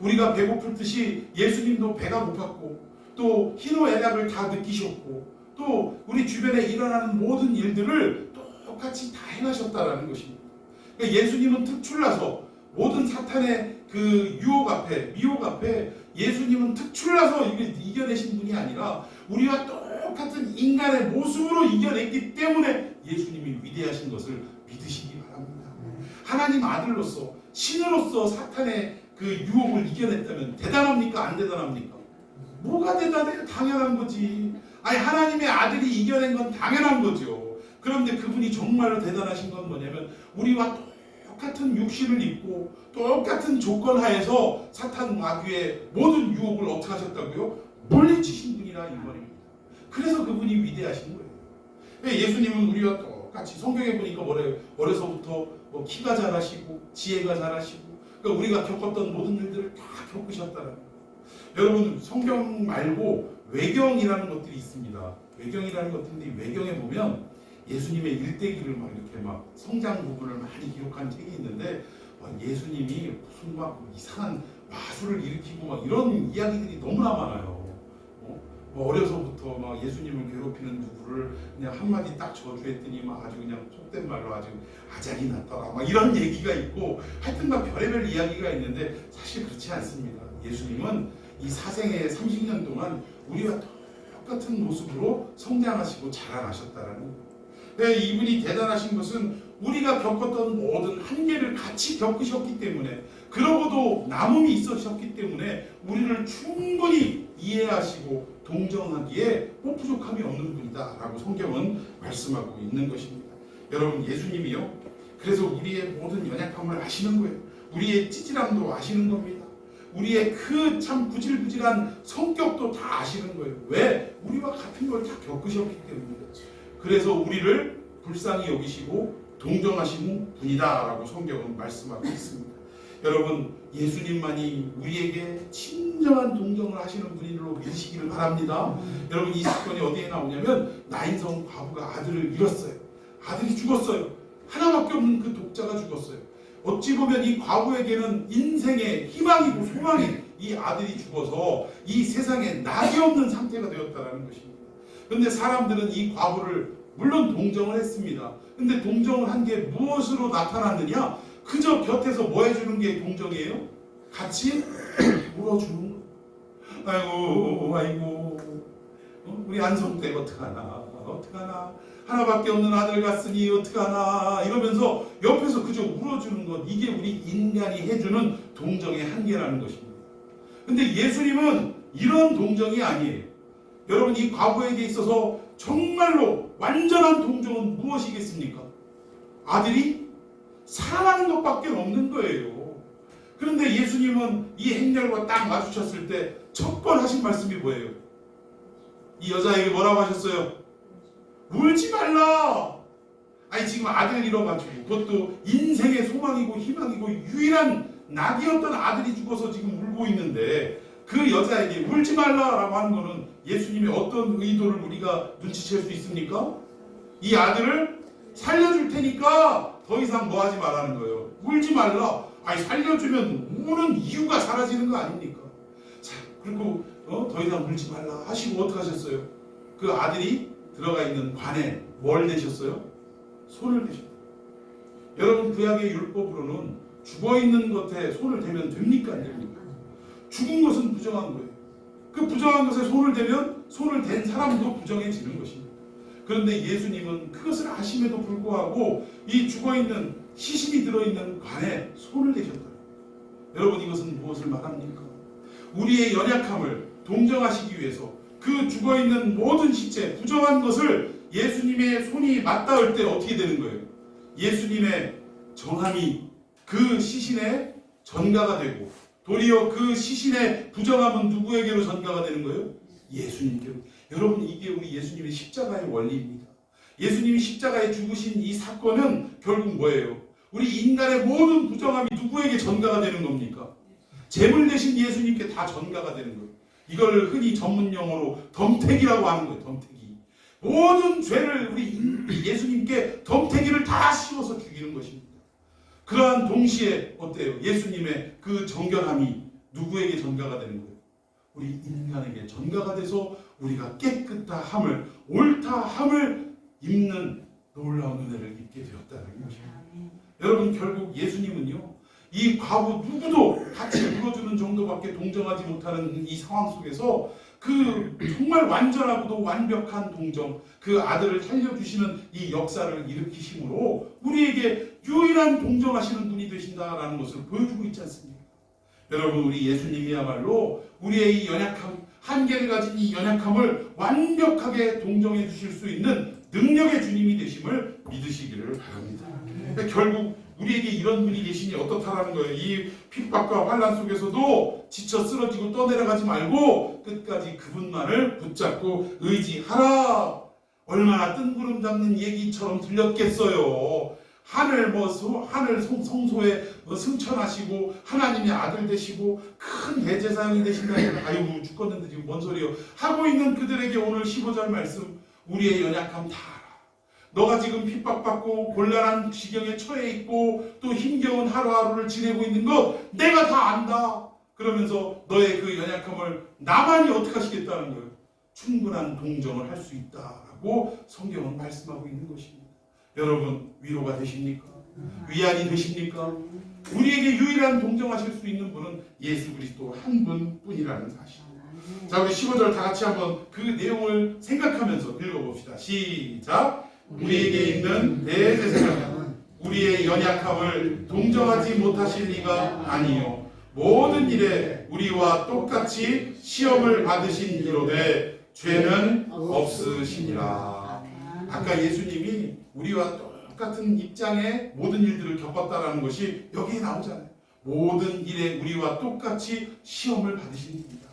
[SPEAKER 1] 우리가 배고플 듯이 예수님도 배가 고팠고 또 희노애락을 다 느끼셨고 또 우리 주변에 일어나는 모든 일들을 똑같이 다 행하셨다라는 것입니다. 그러니까 예수님은 특출나서 모든 사탄의 그 유혹 앞에, 미혹 앞에 예수님은 특출나서 이겨내신 분이 아니라 우리와 똑같은 인간의 모습으로 이겨냈기 때문에 예수님이 위대하신 것을 믿으시기 바랍니다. 하나님 아들로서, 신으로서 사탄의 그 유혹을 이겨냈다면 대단합니까? 안 대단합니까? 뭐가 대단해요? 당연한 거지. 하나님의 아들이 이겨낸 건 당연한 거죠. 그런데 그분이 정말로 대단하신 건 뭐냐면 우리와 똑같은 육신을 입고 똑같은 조건 하에서 사탄 마귀의 모든 유혹을 어떻게 하셨다고요? 물리치신 분이라 이 말입니다. 그래서 그분이 위대하신 거예요. 예수님은 우리와 똑같이 성경에 보니까 뭐래요? 어려서부터 뭐 키가 자라시고 지혜가 자라시고 그러니까 우리가 겪었던 모든 일들을 다 겪으셨다는 거예요. 여러분 성경 말고 외경이라는 것들이 있습니다. 외경이라는 것들인데 외경에 보면 예수님의 일대기를 막 이렇게 막 성장 부분을 많이 기록한 책이 있는데 예수님이 무슨 막 이상한 마술을 일으키고 막 이런 이야기들이 너무나 많아요. 어려서부터 막 예수님을 괴롭히는 누구를 그냥 한마디 딱 저주했더니 막 아주 그냥 속된 말로 아주 아작이 났더라 막 이런 얘기가 있고 하여튼 막 별의별 이야기가 있는데 사실 그렇지 않습니다. 예수님은 이 사생애 30년 동안 우리와 똑같은 모습으로 성장하시고 자라나셨다라는 거예요. 네, 이분이 대단하신 것은 우리가 겪었던 모든 한계를 같이 겪으셨기 때문에 그러고도 남음이 있으셨기 때문에 우리를 충분히 이해하시고 동정하기에 부족함이 없는 분이다 라고 성경은 말씀하고 있는 것입니다. 여러분 예수님이요 그래서 우리의 모든 연약함을 아시는 거예요. 우리의 찌질함도 아시는 겁니다. 우리의 그 참 부질부질한 성격도 다 아시는 거예요. 왜? 우리와 같은 걸 다 겪으셨기 때문입니다. 그래서 우리를 불쌍히 여기시고 동정하시는 분이다 라고 성경은 말씀하고 있습니다. 여러분 예수님만이 우리에게 친절한 동정을 하시는 분으로 믿으시기를 바랍니다. 여러분 이 사건이 어디에 나오냐면 나인성 과부가 아들을 잃었어요. 아들이 죽었어요. 하나밖에 없는 그 독자가 죽었어요. 어찌 보면 이 과부에게는 인생의 희망이고 소망이 이 아들이 죽어서 이 세상에 낙이 없는 상태가 되었다는 것입니다. 그런데 사람들은 이 과부를 물론 동정을 했습니다. 근데 동정을 한 게 무엇으로 나타났느냐? 그저 곁에서 뭐 해주는 게 동정이에요? 같이 울어주는 거. 아이고 우리 안성댁 어떡하나 하나밖에 없는 아들 같으니 어떡하나 이러면서 옆에서 그저 울어주는 것, 이게 우리 인간이 해주는 동정의 한계라는 것입니다. 근데 예수님은 이런 동정이 아니에요. 여러분 이 과부에게 있어서 정말로 완전한 동정은 무엇이겠습니까? 아들이 사랑하는 것밖에 없는 거예요. 그런데 예수님은 이 행렬과 딱 마주쳤을 때 첫 번 하신 말씀이 뭐예요? 이 여자에게 뭐라고 하셨어요? 울지 말라. 아니 지금 아들 잃어가지고 그것도 인생의 소망이고 희망이고 유일한 낙이었던 아들이 죽어서 지금 울고 있는데 그 여자에게 울지 말라라고 하는 것은 예수님이 어떤 의도를 우리가 눈치챌 수 있습니까? 이 아들을 살려줄 테니까 더 이상 뭐 하지 말라는 거예요. 울지 말라. 아니 살려주면 우는 이유가 사라지는 거 아닙니까? 자, 그리고 더 이상 울지 말라 하시고 어떻게 하셨어요? 그 아들이 들어가 있는 관에 뭘 대셨어요? 손을 대셨어요. 여러분 구약의 율법으로는 죽어있는 것에 손을 대면 됩니까? 안 됩니까? 죽은 것은 부정한 거예요. 그 부정한 것에 손을 대면 손을 댄 사람도 부정해지는 것입니다. 그런데 예수님은 그것을 아심에도 불구하고 이 죽어있는 시신이 들어있는 관에 손을 대셨다. 여러분 이것은 무엇을 말합니까? 우리의 연약함을 동정하시기 위해서 그 죽어있는 모든 시체, 부정한 것을 예수님의 손이 맞닿을 때 어떻게 되는 거예요? 예수님의 정함이 그 시신에 전가가 되고 도리어 그 시신의 부정함은 누구에게로 전가가 되는 거예요? 예수님께로. 여러분 이게 우리 예수님의 십자가의 원리입니다. 예수님이 십자가에 죽으신 이 사건은 결국 뭐예요? 우리 인간의 모든 부정함이 누구에게 전가가 되는 겁니까? 제물 대신 예수님께 다 전가가 되는 거예요. 이걸 흔히 전문 용어로 덤태기라고 하는 거예요. 덤태기. 모든 죄를 우리 예수님께 덤태기를 다 씌워서 죽이는 것입니다. 그러한 동시에 어때요? 예수님의 그 정결함이 누구에게 전가가 되는 거예요? 우리 인간에게 전가가 돼서 우리가 깨끗함을 옳다함을 입는 놀라운 은혜를 입게 되었다는 것입니다. 여러분 결국 예수님은요 이 과부 누구도 같이 울어주는 정도밖에 동정하지 못하는 이 상황 속에서 그 정말 완전하고도 완벽한 동정, 그 아들을 살려주시는 이 역사를 일으키심으로 우리에게 유일한 동정하시는 분이 되신다라는 것을 보여주고 있지 않습니까? 여러분 우리 예수님이야말로 우리의 이 연약함, 한계를 가진 이 연약함을 완벽하게 동정해 주실 수 있는 능력의 주님이 되심을 믿으시기를 바랍니다. 그러니까 결국 우리에게 이런 분이 계시니 어떻다라는 거예요. 이 핍박과 환난 속에서도 지쳐 쓰러지고 떠내려가지 말고 끝까지 그분만을 붙잡고 의지하라. 얼마나 뜬구름 잡는 얘기처럼 들렸겠어요. 하늘 성소에 승천하시고 하나님의 아들 되시고 큰 대제사장이 되신다니까 아이고 죽겠는데 지금 뭔 소리요 하고 있는 그들에게 오늘 15절 말씀 우리의 연약함 다 알아. 너가 지금 핍박받고 곤란한 지경에 처해 있고 또 힘겨운 하루하루를 지내고 있는 거 내가 다 안다. 그러면서 너의 그 연약함을 나만이 어떻게 하시겠다는 거예요. 충분한 동정을 할 수 있다라고 성경은 말씀하고 있는 것입니다. 여러분 위로가 되십니까? 위안이 되십니까? 우리에게 유일한 동정하실 수 있는 분은 예수 그리스도 한 분뿐이라는 사실. 자, 우리 15절 다 같이 한번 그 내용을 생각하면서 읽어봅시다. 시작. 우리에게 있는 대제사장은 우리의 연약함을 동정하지 못하실 리가 아니요 모든 일에 우리와 똑같이 시험을 받으신 이로되 죄는 없으시니라. 아까 예수님이 우리와 똑같은 입장의 모든 일들을 겪었다라는 것이 여기에 나오잖아요. 모든 일에 우리와 똑같이 시험을 받으신 분이다.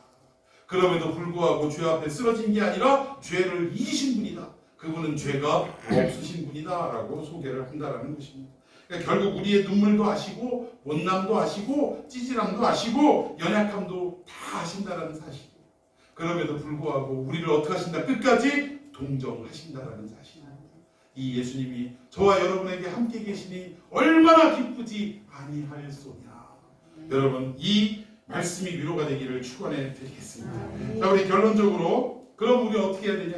[SPEAKER 1] 그럼에도 불구하고 죄 앞에 쓰러진 게 아니라 죄를 이기신 분이다. 그분은 죄가 없으신 분이다 라고 소개를 한다라는 것입니다. 그러니까 결국 우리의 눈물도 아시고 못남도 아시고 찌질함도 아시고 연약함도 다 아신다라는 사실. 그럼에도 불구하고 우리를 어떻게 하신다? 끝까지 동정하신다라는 사실. 이 예수님이 저와 여러분에게 함께 계시니 얼마나 기쁘지 아니하였소냐. 여러분 이 말씀이 위로가 되기를 축원해 드리겠습니다. 자, 우리 결론적으로 그럼 우리 어떻게 해야 되냐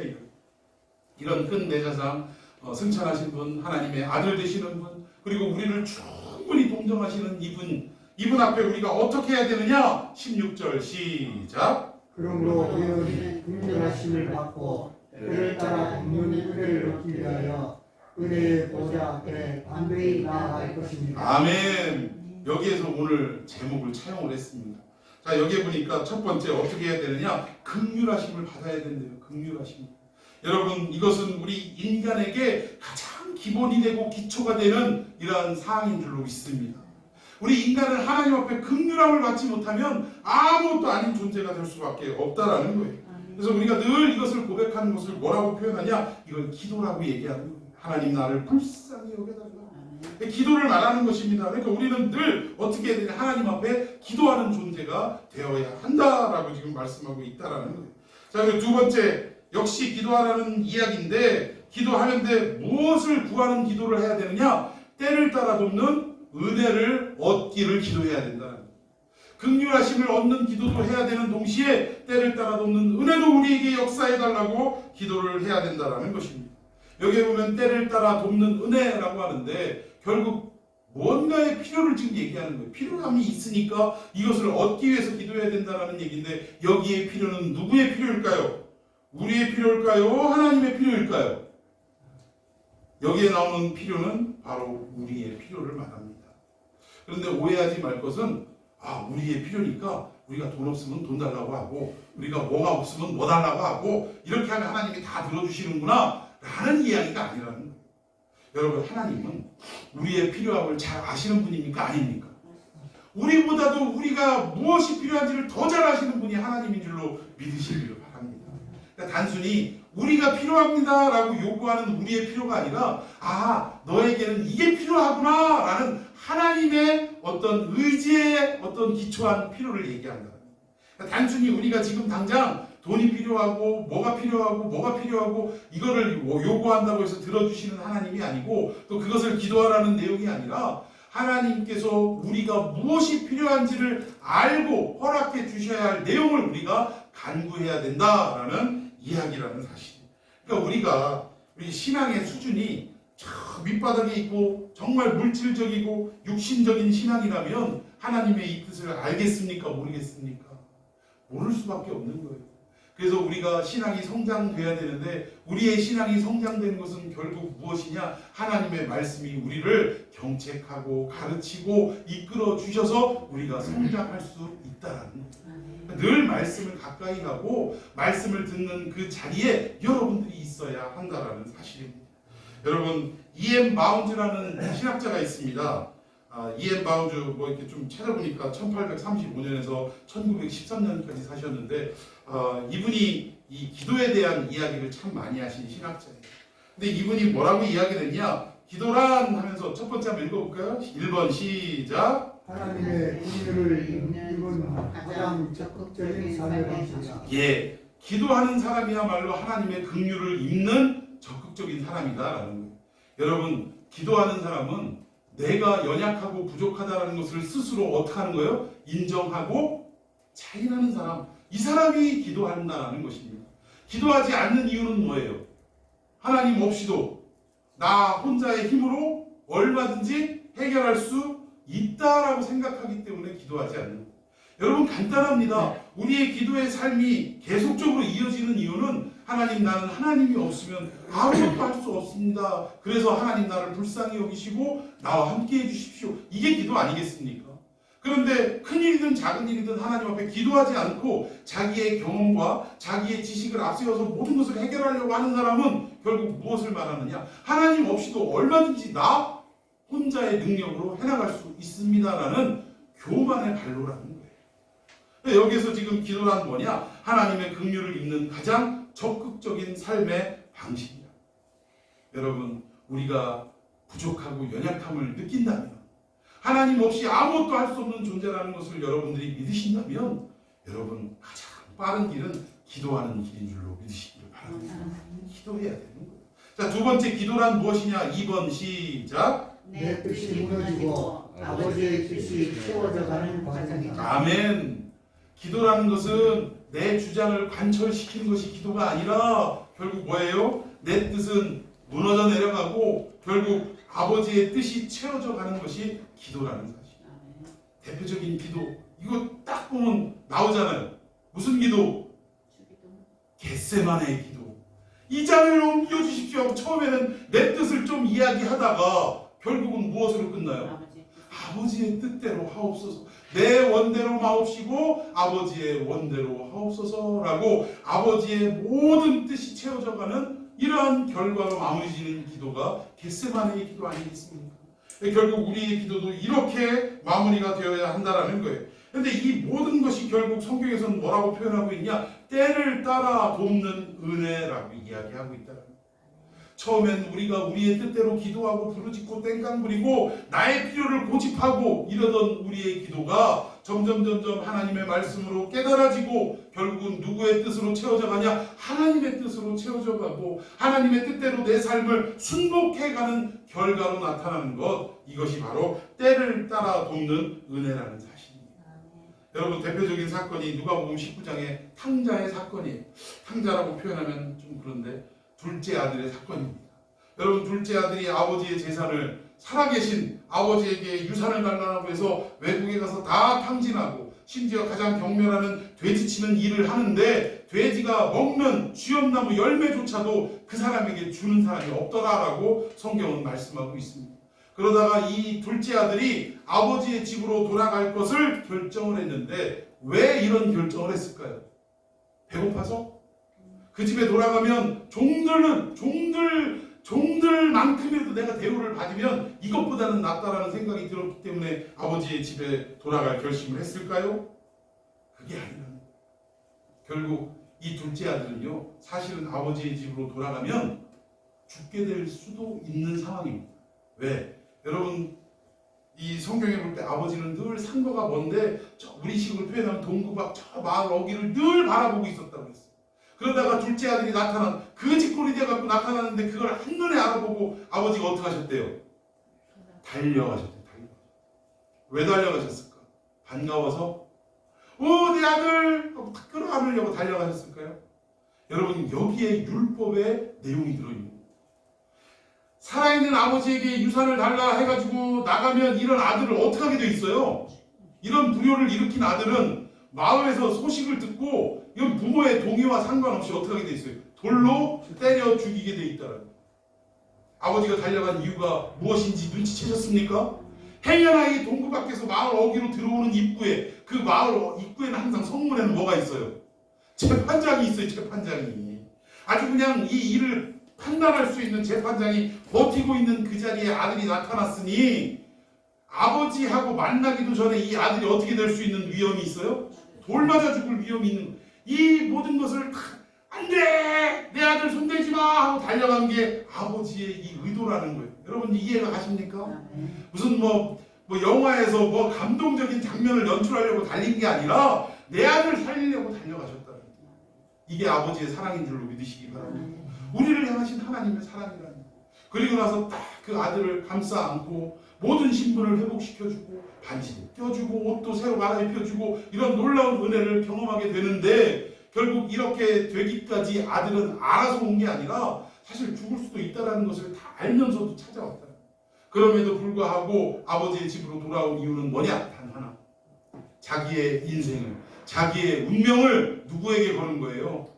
[SPEAKER 1] 이런 큰 대제사장 승천하신 분, 하나님의 아들 되시는 분, 그리고 우리를 충분히 동정하시는 이분 앞에 우리가 어떻게 해야 되느냐? 16절 시작.
[SPEAKER 2] 그러므로 우리는 긍휼하심을 받고 그를 따라 돕는 은혜를 얻기 위하여 은혜의 보좌 앞에 담대히 나아갈 것입니다.
[SPEAKER 1] 아멘. 여기에서 오늘 제목을 차용을 했습니다. 자, 여기에 보니까 첫 번째 어떻게 해야 되느냐? 긍휼하심을 받아야 된대요. 긍휼하심. 여러분 이것은 우리 인간에게 가장 기본이 되고 기초가 되는 이러한 사항인 줄로 믿습니다. 우리 인간은 하나님 앞에 긍휼함을 받지 못하면 아무것도 아닌 존재가 될 수밖에 없다라는 거예요. 그래서 우리가 늘 이것을 고백하는 것을 뭐라고 표현하냐? 이걸 기도라고 얘기하는 거예요. 하나님 나를 불쌍히 여겨달라. 기도를 말하는 것입니다. 그러니까 우리는 늘 어떻게 해야 되냐? 하나님 앞에 기도하는 존재가 되어야 한다라고 지금 말씀하고 있다라는 거예요. 자, 그리고 두 번째 역시 기도하라는 이야기인데 기도하는데 무엇을 구하는 기도를 해야 되느냐? 때를 따라 돕는 은혜를 얻기를 기도해야 된다. 긍휼하심을 얻는 기도도 해야 되는 동시에 때를 따라 돕는 은혜도 우리에게 역사해달라고 기도를 해야 된다는 것입니다. 여기에 보면 때를 따라 돕는 은혜라고 하는데 결국 뭔가의 필요를 지금 얘기하는 거예요. 필요함이 있으니까 이것을 얻기 위해서 기도해야 된다는 얘기인데 여기에 필요는 누구의 필요일까요? 우리의 필요일까요? 하나님의 필요일까요? 여기에 나오는 필요는 바로 우리의 필요를 말합니다. 그런데 오해하지 말 것은 우리의 필요니까 우리가 돈 없으면 돈 달라고 하고 우리가 뭐가 없으면 뭐 달라고 하고 이렇게 하면 하나님이 다 들어주시는구나 라는 이야기가 아니라는 거예요. 여러분 하나님은 우리의 필요함을 잘 아시는 분입니까? 아닙니까? 우리보다도 우리가 무엇이 필요한지를 더 잘 아시는 분이 하나님인 줄로 믿으시기를 바랍니다. 그러니까 단순히 우리가 필요합니다 라고 요구하는 우리의 필요가 아니라 너에게는 이게 필요하구나 라는 하나님의 어떤 의지에 어떤 기초한 필요를 얘기한다. 그러니까 단순히 우리가 지금 당장 돈이 필요하고 뭐가 필요하고 이거를 요구한다고 해서 들어주시는 하나님이 아니고 또 그것을 기도하라는 내용이 아니라 하나님께서 우리가 무엇이 필요한지를 알고 허락해 주셔야 할 내용을 우리가 간구해야 된다라는 이야기라는 사실. 그러니까 우리 신앙의 수준이 저 밑바닥에 있고 정말 물질적이고 육신적인 신앙이라면 하나님의 이 뜻을 알겠습니까? 모르겠습니까? 모를 수밖에 없는 거예요. 그래서 우리가 신앙이 성장돼야 되는데 우리의 신앙이 성장되는 것은 결국 무엇이냐? 하나님의 말씀이 우리를 경책하고 가르치고 이끌어 주셔서 우리가 성장할 수 있다라는 거예요. 늘 말씀을 가까이 하고 말씀을 듣는 그 자리에 여러분들이 있어야 한다라는 사실입니다. 여러분 E.M. 바운즈라는 신학자가 있습니다. E.M. 바운즈 이렇게 좀 찾아보니까 1835년에서 1913년까지 사셨는데 이분이 이 기도에 대한 이야기를 참 많이 하신 신학자예요. 근데 이분이 뭐라고 이야기했냐? 기도란 하면서 첫 번째 한번 읽어볼까요? 1번 시작.
[SPEAKER 2] 하나님의 긍휼을 입는 가장 적극적인 삶의 방식이다.
[SPEAKER 1] 예, 기도하는 사람이야말로 하나님의 긍휼을 입는 적극적인 사람이다라는 거예요. 여러분, 기도하는 사람은 내가 연약하고 부족하다는 것을 스스로 어떻게 하는 거예요? 인정하고 자인하는 사람, 이 사람이 기도한다는 것입니다. 기도하지 않는 이유는 뭐예요? 하나님 없이도 나 혼자의 힘으로 얼마든지 해결할 수 있다라고 생각하기 때문에 기도하지 않는 거예요. 여러분, 간단합니다. 우리의 기도의 삶이 계속적으로 이어지는 이유는 하나님, 나는 하나님이 없으면 아무것도 할 수 없습니다. 그래서 하나님 나를 불쌍히 여기시고 나와 함께 해주십시오. 이게 기도 아니겠습니까? 그런데 큰일이든 작은 일이든 하나님 앞에 기도하지 않고 자기의 경험과 자기의 지식을 앞세워서 모든 것을 해결하려고 하는 사람은 결국 무엇을 말하느냐? 하나님 없이도 얼마든지 나 혼자의 능력으로 해나갈 수 있습니다라는 교만의 발로라는 거예요. 여기에서 지금 기도란 뭐냐? 하나님의 긍휼을 입는 가장 적극적인 삶의 방식이야. 여러분, 우리가 부족하고 연약함을 느낀다면, 하나님 없이 아무것도 할 수 없는 존재라는 것을 여러분들이 믿으신다면, 여러분 가장 빠른 길은 기도하는 길인 줄로 믿으시길 바랍니다. 기도해야 되는 거예요. 자, 두 번째 기도란 무엇이냐? 2번 시작.
[SPEAKER 2] 내 뜻이 무너지고 아버지의 뜻이 채워져 가는 과정이다.
[SPEAKER 1] 아멘. 기도라는 것은 내 주장을 관철시키는 것이 기도가 아니라 결국 뭐예요? 내 뜻은 무너져 내려가고 결국 아버지의 뜻이 채워져 가는 것이 기도라는 사실. 대표적인 기도, 이거 딱 보면 나오잖아요. 무슨 기도? 겟세마네의 기도. 이 장면을 옮겨주십시오 하고 처음에는 내 뜻을 좀 이야기하다가 결국은 무엇으로 끝나요? 아버지의 뜻대로 하옵소서. 내 원대로 마옵시고 아버지의 원대로 하옵소서라고 아버지의 모든 뜻이 채워져가는 이러한 결과로 마무리 지는 기도가 겟세마네의 기도 아니겠습니까? 결국 우리의 기도도 이렇게 마무리가 되어야 한다는 거예요. 그런데 이 모든 것이 결국 성경에서는 뭐라고 표현하고 있냐? 때를 따라 돕는 은혜라고 이야기하고 있다는 거예요. 처음엔 우리가 우리의 뜻대로 기도하고 부르짖고 땡깡 부리고 나의 필요를 고집하고 이러던 우리의 기도가 점점 하나님의 말씀으로 깨달아지고 결국은 누구의 뜻으로 채워져 가냐? 하나님의 뜻으로 채워져 가고 하나님의 뜻대로 내 삶을 순복해가는 결과로 나타나는 것, 이것이 바로 때를 따라 돕는 은혜라는 사실입니다. 여러분, 대표적인 사건이 누가복음 19장의 탕자의 사건이에요. 탕자라고 표현하면 좀 그런데 둘째 아들의 사건입니다. 여러분, 둘째 아들이 아버지의 재산을, 살아계신 아버지에게 유산을 달라고 해서 외국에 가서 다 탕진하고 심지어 가장 경멸하는 돼지치는 일을 하는데 돼지가 먹는 쥐엄나무 열매조차도 그 사람에게 주는 사람이 없더라라고 성경은 말씀하고 있습니다. 그러다가 이 둘째 아들이 아버지의 집으로 돌아갈 것을 결정을 했는데 왜 이런 결정을 했을까요? 배고파서? 그 집에 돌아가면 종들만큼이라도 내가 대우를 받으면 이것보다는 낫다라는 생각이 들었기 때문에 아버지의 집에 돌아갈 결심을 했을까요? 그게 아니라 결국 이 둘째 아들은요, 사실은 아버지의 집으로 돌아가면 죽게 될 수도 있는 상황입니다. 왜? 여러분, 이 성경에 볼 때 아버지는 늘 상거가 먼데 우리식으로 표현하면 동구박 저 마을 어귀를 늘 바라보고 있었다고 했어요. 그러다가 둘째 아들이 그 짓골이 돼갖고 나타나는데 그걸 한눈에 알아보고 아버지가 어떻게 하셨대요? 달려가셨대요. 왜 달려가셨을까? 반가워서? 내 아들! 하고 탁 끌어안으려고 달려가셨을까요? 여러분, 여기에 율법의 내용이 들어있는 거예요. 살아있는 아버지에게 유산을 달라 해가지고 나가면 이런 아들을 어떻게 하게 돼 있어요? 이런 불효를 일으킨 아들은 마을에서 소식을 듣고 이건 부모의 동의와 상관없이 어떻게 하게 돼 있어요? 돌로 때려 죽이게 돼 있다는 거예요. 아버지가 달려간 이유가 무엇인지 눈치채셨습니까? 행여나 이 동구 밖에서 마을 어귀로 들어오는 입구에, 그 마을 입구에는 항상 성문에는 뭐가 있어요? 재판장이 있어요. 재판장이. 아주 그냥 이 일을 판단할 수 있는 재판장이 버티고 있는 그 자리에 아들이 나타났으니 아버지하고 만나기도 전에 이 아들이 어떻게 될 수 있는 위험이 있어요? 돌 맞아 죽을 위험이 있는, 이 모든 것을 안돼 내 아들 손대지 마 하고 달려간 게 아버지의 이 의도라는 거예요. 여러분 이해가 가십니까? 무슨 뭐 영화에서 뭐 감동적인 장면을 연출하려고 달린 게 아니라 내 아들 살리려고 달려가셨다는 거예요. 이게 아버지의 사랑인 줄로 믿으시기 바랍니다. 우리를 향하신 하나님의 사랑이라는 거예요. 그리고 나서 딱 그 아들을 감싸 안고 모든 신분을 회복시켜주고 반지도 껴주고 옷도 새로 갈아입혀주고 이런 놀라운 은혜를 경험하게 되는데, 결국 이렇게 되기까지 아들은 알아서 온 게 아니라 사실 죽을 수도 있다는 것을 다 알면서도 찾아왔다. 그럼에도 불구하고 아버지의 집으로 돌아온 이유는 뭐냐? 단 하나. 자기의 인생을, 자기의 운명을 누구에게 거는 거예요?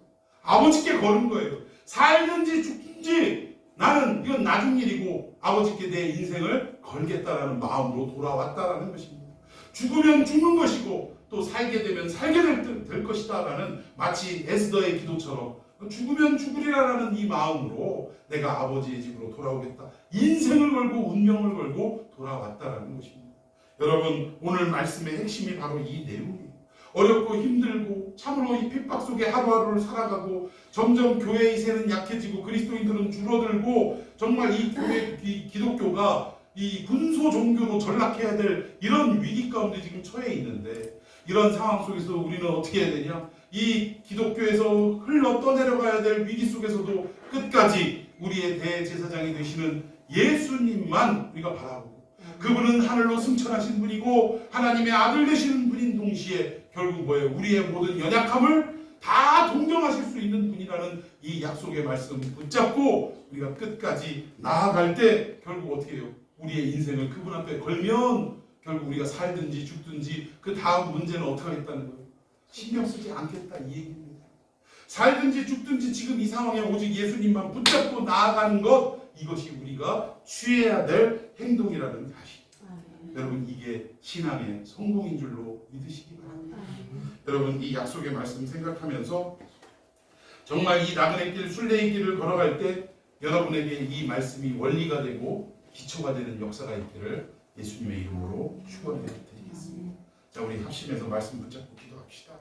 [SPEAKER 1] 아버지께 거는 거예요. 살든지 죽든지 나는 이건 나중 일이고 아버지께 내 인생을 걸겠다라는 마음으로 돌아왔다라는 것입니다. 죽으면 죽는 것이고 또 살게 되면 살게 될 것이다라는, 마치 에스더의 기도처럼 죽으면 죽으리라라는 이 마음으로 내가 아버지의 집으로 돌아오겠다. 인생을 걸고 운명을 걸고 돌아왔다라는 것입니다. 여러분 오늘 말씀의 핵심이 바로 이 내용이에요. 어렵고 힘들고 참으로 이 핍박 속에 하루하루를 살아가고 점점 교회의 세는 약해지고 그리스도인들은 줄어들고 정말 이 교회, 이 기독교가 이 군소 종교로 전락해야 될 이런 위기 가운데 지금 처해 있는데, 이런 상황 속에서 우리는 어떻게 해야 되냐? 이 기독교에서 흘러 떠내려가야 될 위기 속에서도 끝까지 우리의 대제사장이 되시는 예수님만 우리가 바라보고, 그분은 하늘로 승천하신 분이고 하나님의 아들 되시는 분인 동시에 결국 뭐예요? 우리의 모든 연약함을 다 동정하실 수 있는 분이라는 이 약속의 말씀 붙잡고 우리가 끝까지 나아갈 때 결국 어떻게 해요? 우리의 인생을 그분 앞에 걸면 결국 우리가 살든지 죽든지 그 다음 문제는 어떻게 하겠다는 거예요? 신경 쓰지 않겠다 이 얘기입니다. 살든지 죽든지 지금 이 상황에 오직 예수님만 붙잡고 나아가는 것, 이것이 우리가 취해야 될 행동이라는 사실. 여러분 이게 신앙의 성공인 줄로 믿으시기 바랍니다. 여러분 이 약속의 말씀 생각하면서 정말 이 나그네 길, 순례의 길을 걸어갈 때 여러분에게 이 말씀이 원리가 되고 기초가 되는 역사가 있기를 예수님의 이름으로 축원해 드리겠습니다. 자, 우리 합심해서 말씀 붙잡고 기도합시다.